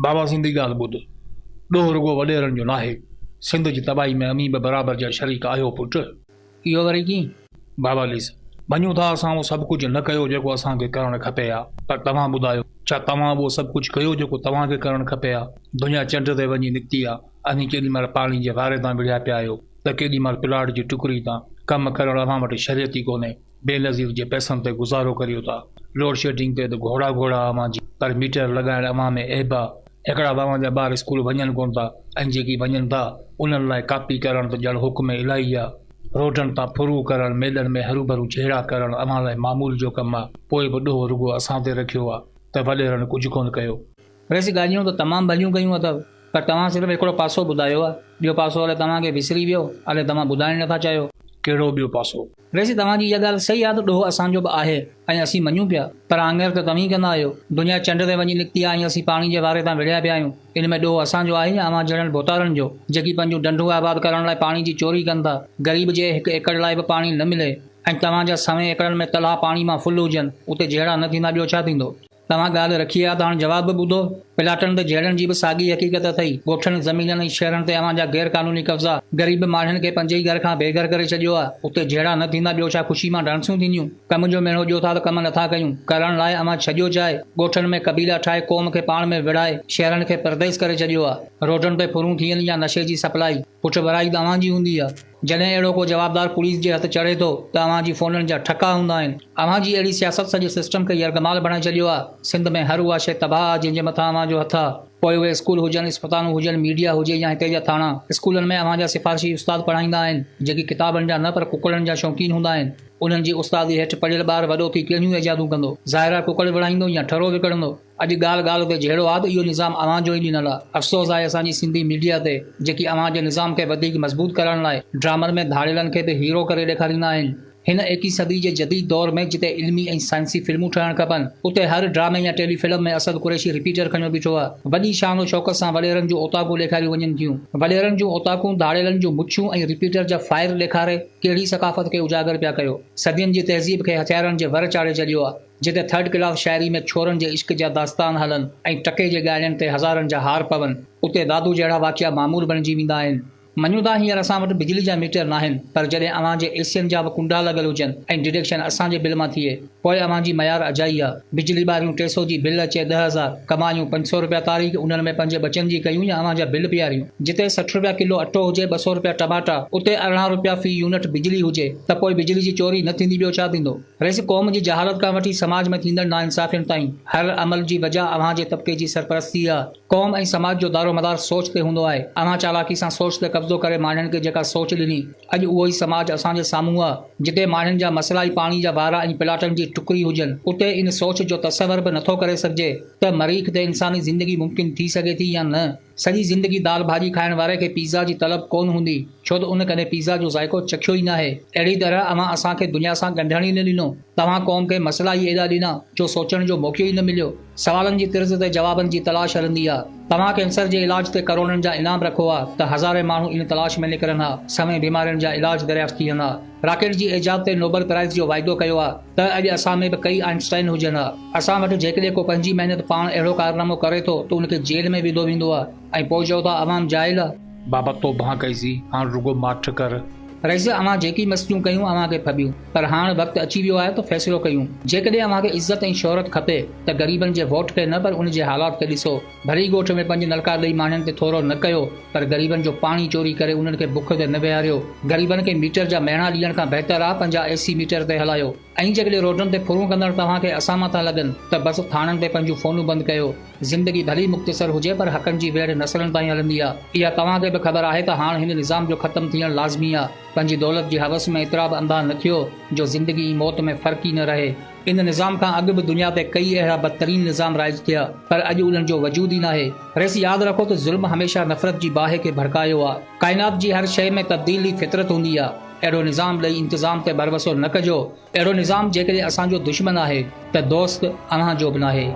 बाबा सिंधी ॻाल्हि ॿुध, ॾोह रुॻो वॾेरनि जो नाहे। सिंध जी तबाही में अमीब बराबरि जा शरीक आहियो पुट। इहो वरी कीअं? बाबा लीस, मञूं था असां उहो सभु कुझु न कयो जेको असांखे करणु खपे हा, पर तव्हां ॿुधायो, छा तव्हां उहो सभु कुझु कयो जेको तव्हांखे करणु खपे हा? दुनिया चंड ते वञी निकिती आहे, अनी केॾीमहिल पाणी जे वारे तां विढ़िया पिया आहियो, त केॾीमहिल प्लाट जी टुकड़ी तां। कमु करणु अव्हां वटि शर्यत ई कोन्हे, बेनज़ीर जे पैसनि ते गुज़ारो करियो था। लोड शेडिंग ते त घोड़ा अव्हां जी, पर मीटर लॻाइण अव्हां में ऐब आहे। हिकिड़ा तव्हांजा ॿार स्कूल वञनि कोन था, ऐं जेकी वञनि था उन्हनि लाइ कापी करणु त ॼण हुकुम इलाही आहे। रोडनि तां फुरू करणु, मेलनि में हरू भरू छेड़ा करणु अव्हां लाइ मामूल जो कमु आहे। पोइ बि ॾोह रुॻो असां ते रखियो आहे त वॾेरनि कुझु कोन कयो। वैसे ॻाल्हियूं त तमामु भलियूं कयूं अथव, पर तव्हां सिर्फ़ु हिकिड़ो पासो ॿुधायो आहे, ॿियो पासो हले तव्हांखे विसरी वियो, हले तव्हां ॿुधाइण नथा चाहियो। कहिड़ो ॿियो पासो? वैसे तव्हांजी इहा ॻाल्हि सही आहे त ॾोह असांजो बि आहे ऐं असीं मञूं पिया, पर आङुर त तव्हीं कंदा आहियो। दुनिया चंड ते वञी निकिती आहे ऐं असीं पाणी जे वारे तां विढ़िया पिया आहियूं। इन में ॾोह असांजो आहे या अव्हां जहिड़नि बोतारनि जो, जेकी पंहिंजूं डंडूं आबाद करण लाइ पाणी जी चोरी कनि था? ग़रीब जे हिकु एकड़ लाइ बि पाणी न मिले ऐं तव्हांजा सवें एकड़नि में तलाउ पाणी मां फुल हुजनि, उते जहिड़ा न थींदा ॿियो छा थींदो? तव्हां ॻाल्हि रखी आहे त हाणे जवाबु बि ॿुधो। प्लाटनि ते जहिड़नि जी बि साॻी हक़ीक़त अथई। ॻोठनि ज़मीननि ऐं शहरनि ते अव्हां जा गैर क़ानूनी कब्ज़ा ग़रीब माण्हुनि खे पंज ई घर खां बेघर करे छॾियो आहे। उते जहिड़ा न थींदा ॿियो छा ख़ुशी मां डांसूं थींदियूं? कम जो मेणो ॾियो था त कम नथा कयूं, करण लाइ अव्हां छॾियो चाहे। ॻोठनि में कबीला ठाहे क़ौम खे पाण में विड़ाए शहरनि खे परदेस करे छॾियो आहे। रोडनि ते फुरूं थियनि या नशे जी सप्लाई, पुठ भराई त अव्हां जी हूंदी आहे। जॾहिं अहिड़ो को जवाबदार पुलिस जे हथ चढ़े थो त अव्हां जी फ़ोननि जा ठका हूंदा आहिनि। अव्हां जी अहिड़ी सियासत सॼे सिस्टम खे यरगमाल बणाए छॾियो आहे। सिंध में हर उहा शइ तबाह आहे जंहिंजे मथां अव्हां जो हथ आहे। पोइ उहे स्कूल हुजनि, इस्पतालूं हुजनि, मीडिया हुजे या हिते जा थाणा। स्कूलनि में अव्हां जा सिफ़ारशी उस्ताद पढ़ाईंदा आहिनि, जेकी किताबनि जा न पर कुकड़नि जा शौक़ीन हूंदा आहिनि। उन्हनि जी उस्तादी हेठि पढ़ियल ॿार वॾो थी कहिड़ियूं इजादूं कंदो? ज़ाहिर आहे कुकड़ विढ़ाईंदो या ठरो विकिणंदो। अॼु ॻाल्हि ॻाल्हि ते जहिड़ो आहे त इहो निज़ाम अव्हां जो ई ॾिनल आहे। अफ़सोस आहे असांजी सिंधी मीडिया ते, जेकी अव्हां जे निज़ाम खे वधीक मज़बूत करण लाइ ड्रामनि में धाड़ेलनि खे बि हीरो करे ॾेखारींदा आहिनि। हिन 21 सदी जे जदीद दौर में जिते इल्मी ऐं साइंसी फिल्मूं ठहणु खपनि, उते हर ड्रामे या टेलीफिल्म में असद कुरैशी रिपीटर खणियो बीठो आहे। वॾी शान शौक़त सां वॾेरनि जूं ओताकूं ॾेखारियूं वञनि थियूं। वॾेरनि जूं ओताकूं धाड़ेलनि जूं मुछूं ऐं रिपीटर जा फायर ॾेखारे कहिड़ी सक़ाफ़त खे उजागर पिया कयो। सदियुनि जी तहज़ीब खे हथियारनि जे वर चाढ़े छॾियो आहे। जिते थर्ड क्लास शाइरी में छोरनि जे इश्क जा दास्तान हलनि ऐं टके जे ॻाइणनि ते हज़ारनि जा हार पवनि, उते दादू जहिड़ा वाक़िया मामूल बणिजी वेंदा आहिनि। मञूं था हींअर असां वटि बिजली जा मीटर न आहिनि, पर जॾहिं अव्हां जे एसियनि जा बि कुंडा लॻल हुजनि ऐं डिडक्शन असांजे बिल मां थिए, पोइ अव्हां जी मयार अजाई आहे। बिजली ॿारियूं 300 जी बिल अचे 10,000, कमायूं 500 रुपया तारीख़, उन्हनि में पंहिंजे बचनि जी कयूं या अव्हां जा बिल पियारियूं। जिते 60 रुपया किलो अटो हुजे, 200 रुपया टमाटा, उते 18 रुपया फी यूनिट बिजली हुजे, त पोइ बिजली जी चोरी न थींदी ॿियो छा थींदो? वैसे क़ौम जी जहालत खां वठी समाज में थींदड़ नाइंसाफ़ियुनि ताईं हर अमल जी वजह अव्हां जे तबिके जी सरपरस्ती आहे। क़ौम ऐं समाज जो दारोमदार सोच ते हूंदो आहे। अव्हां चालाकी सां सोच ते कब्ज़ो करे माण्हुनि खे जेका सोच ॾिनी, अॼु उहो ई समाज असांजे साम्हूं आहे। जिते माण्हुनि जा मसइला ई पाणी जा वारा ऐं प्लाटनि जी टुकड़ी हुजनि, उते इन सोच जो तसवर बि नथो करे सघिजे त मरीख़ ते इंसानी ज़िंदगी मुमकिन थी सघे थी या न। सॼी ज़िंदगी दाल भाॼी खाइण वारे खे पिज़्ज़ा जी तलब कोन हूंदी, छो त उन कॾहिं पिज़्ज़ा जो ज़ाइको चखियो ई न आहे। अहिड़ी तरह अव्हां असांखे दुनिया सां ॻंढण ई न ॾिनो। तव्हां क़ौम खे मसइला ई एॾा ॾिना जो सोचण जो मौक़ो ई न मिलियो। सवालनि जी तिर्ज़ ते जवाबनि जी तलाश हलंदी आहे। तव्हां कैंसर जे इलाज ते करोड़नि जा इनाम रखो आहे त हज़ारे माण्हू इन तलाश में निकिरनि हा, सवें बीमारियुनि जा इलाज दरियाफ़्त थी वेंदा। रॉकेट जी इजाद ते नोबल प्राइज़ जो वाइदो कयो आहे त अॼु असां में बि कई आइंस्टाइन हुजनि हा। असां वटि जेकॾहिं को पंहिंजी महिनत पाण अहिड़ो कारनामो करे थो त उनखे जेल में विधो वेंदो आहे ऐं पोइ चओ था अवाम जाइल आहे। बाबा तो भां कईसीं, हाणे रुॻो माठ कर। रईस, अव्हां जेकी मस्तियूं कयूं अव्हां खे फबियूं, पर हाणे वक़्तु अची वियो आहे त फ़ैसिलो कयूं। जेकॾहिं अव्हां खे इज़त ऐं शोहरत खपे त ग़रीबनि जे वोट खे न, पर उन जे हालात खे ॾिसो। भरी ॻोठ में 5 नलका ॾेई माण्हुनि ते थोरो न कयो, पर ग़रीबनि जो पाणी चोरी करे उन्हनि खे बुख ते न विहारियो। ग़रीबनि खे मीटर जा महिना ॾियण खां बहितर आहे 50 AC मीटर ते हलायो। ऐं जेकॾहिं रोडनि ते फुरूं कंदड़ तव्हां खे असां मां था लॻनि त बसि थाणनि ते पंहिंजूं फ़ोनूं बंदि कयो। ज़िंदगी भली मुख़्तसर हुजे, पर हक़नि जी वेड़ नसलनि ताईं हलंदी आहे। इहा तव्हां खे बि ख़बर आहे त हाणे हिन निज़ाम जो ख़तमु थियणु लाज़मी आहे। पंहिंजी दौलत जी हवस में एतिरा बि अंधा न थियो जो ज़िंदगी ऐं मौत में फ़र्क़ु ई न रहे। इन निज़ाम खां अॻु बि दुनिया ते कई अहिड़ा बदतरीन निज़ाम राइज थिया, पर अॼु उन्हनि जो वजूद ई न आहे। रेस यादि रखो त ज़ुल्म हमेशह नफ़रत जी बाहि खे भड़कायो आहे। काइनात जी हर शइ में तब्दीली फितरत हूंदी आहे। अहिड़ो निज़ाम ॾेई इंतज़ाम ते भरवसो न कजो। अहिड़ो निज़ाम जेकॾहिं असांजो दुश्मन आहे त दोस्त अव्हां जो बि नाहे।